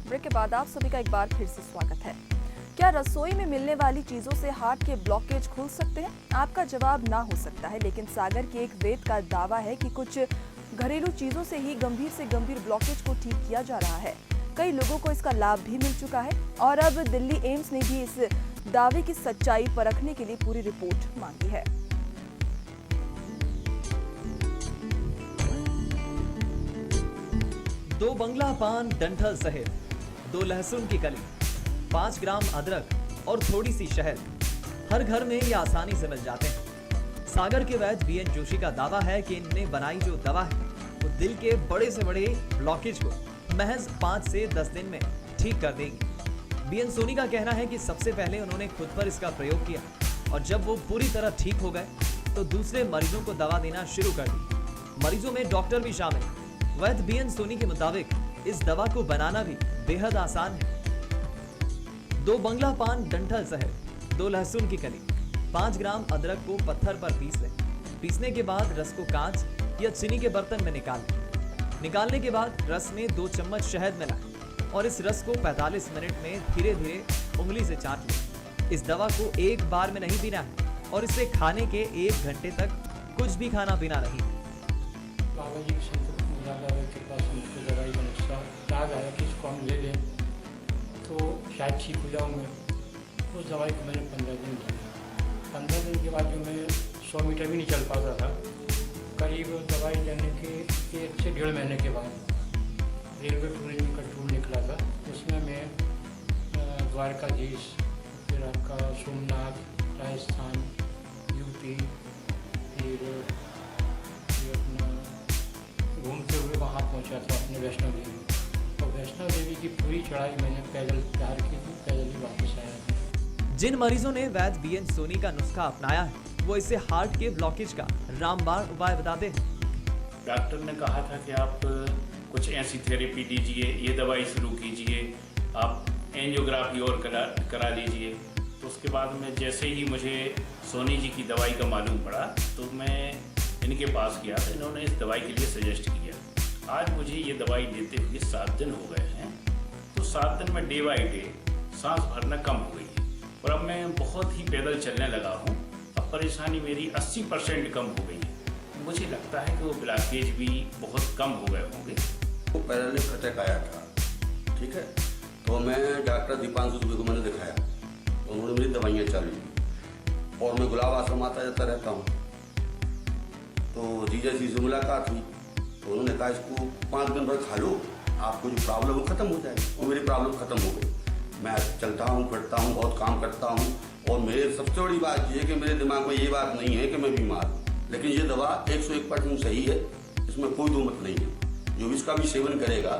Break के बाद आप सभी का एक बार फिर से स्वागत है। क्या रसोई में मिलने वाली चीजों से हार्ट के ब्लॉकेज खुल सकते हैं? आपका जवाब ना हो सकता है, लेकिन सागर के एक वैद्य का दावा है कि कुछ घरेलू चीजों से ही गंभीर से गंभीर ब्लॉकेज को ठीक किया जा रहा है। कई लोगों को इसका लाभ भी मिल चुका है और अब दिल्ली एम्स ने भी इस दावे की सच्चाई परखने के लिए पूरी रिपोर्ट मांगी है। दो बंगला पान डंठल सहित 2 लहसुन की कली, 5 ग्राम अदरक और थोड़ी सी शहद हर घर में ये आसानी से मिल जाते हैं। सागर के वैद्य बीएन जोशी का दावा है कि इनने बनाई जो दवा है वो दिल के बड़े से बड़े ब्लॉकेज को महज 5 से 10 दिन में ठीक कर देगी। बीएन सोनी का कहना है कि सबसे पहले उन्होंने खुद पर इसका प्रयोग किया और जब वो पूरी तरह ठीक हो गए तो दूसरे मरीजों को दवा देना शुरू कर दी। मरीजों में डॉक्टर भी शामिल हैं। वैद्य बीएन सोनी के मुताबिक इस दवा को बनाना भी बेहद आसान है। 2 बंगला पान डंठल सहित 2 लहसुन की कली, 5 ग्राम अदरक को पत्थर पर पीस लें। पीसने के बाद रस को कांच या चीनी के बर्तन में निकाल लें। निकालने के बाद रस में 2 चम्मच शहद मिलाएं और इस रस को 45 मिनट में धीरे धीरे उंगली से चाट लें। इस दवा को एक बार में नहीं पीना है और इसे खाने के 1 घंटे तक कुछ भी खाना पीना नहीं। बाबा जी के पास मुझको दवाई का नुस्खा याद आया कि इसको हम ले लें तो शायद ठीक हो जाऊँगा। उस दवाई को मैंने 15 दिन लिया। 15 दिन के बाद जो मैं 100 मीटर भी नहीं चल पाता था, करीब दवाई लेने के 1 से 1.5 महीने के बाद रेलवे टूरिज्म का टूर निकला था। उसमें मैं द्वारकाधीश, फिर आपका सोमनाथ, राजस्थान, यूपी, फिर अपना घूमते हुए वहाँ पहुँचा था अपने वैष्णो देवी। और वैष्णो देवी की पूरी चढ़ाई मैंने पैदल तैयार की थी, पैदल ही वापस आया था। जिन मरीजों ने वैद्य बीएन सोनी का नुस्खा अपनाया है वो इसे हार्ट के ब्लॉकेज का रामबाण उपाय बताते हैं। डॉक्टर ने कहा था कि आप कुछ ऐसी थेरेपी दीजिए, ये दवाई शुरू कीजिए, आप एंजियोग्राफी और करा लीजिए। तो उसके बाद में जैसे ही मुझे सोनी जी की दवाई का मालूम पड़ा तो मैं इनके पास गया तो इन्होंने इस दवाई के लिए सजेस्ट किया। आज मुझे ये दवाई देते हुए 7 दिन हो गए हैं। तो 7 दिन में डे बाई डे सांस भरना कम हो गई है और अब मैं बहुत ही पैदल चलने लगा हूँ। अब परेशानी मेरी 80% कम हो गई है। मुझे लगता है कि वो ब्लॉकेज भी बहुत कम हो गए होंगे। वो पैरालिक अटैक आया था, ठीक है, तो मैं डॉक्टर दीपांशु दुबे को मैंने दिखाया तो उन्होंने मेरी दवाइयाँ चालू की और मैं गुलाब आश्रम आता जाता रहता हूँ। तो जीजा जी से मुलाकात हुई तो उन्होंने कहा इसको 5 दिन भर खा लो, आपको जो प्रॉब्लम है ख़त्म हो जाएगी। वो मेरी प्रॉब्लम ख़त्म हो गई। मैं चलता हूँ, फिरता हूँ, बहुत काम करता हूँ और मेरे सबसे बड़ी बात ये है कि मेरे दिमाग में ये बात नहीं है कि मैं बीमार हूँ। लेकिन ये दवा 101% सही है, इसमें कोई दो मत नहीं है। जो इसका भी सेवन करेगा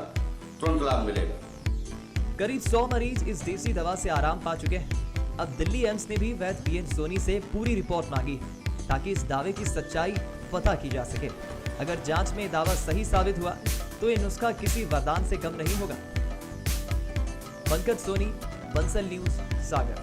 तुरंत लाभ मिलेगा। करीब 100 मरीज इस देसी दवा से आराम पा चुके हैं। अब दिल्ली एम्स ने भी वैद्य बीएन सोनी से पूरी रिपोर्ट मांगी है ताकि इस दावे की सच्चाई पता की जा सके। अगर जांच में दावा सही साबित हुआ तो ये नुस्खा किसी वरदान से कम नहीं होगा। पंकज सोनी, बंसल न्यूज, सागर।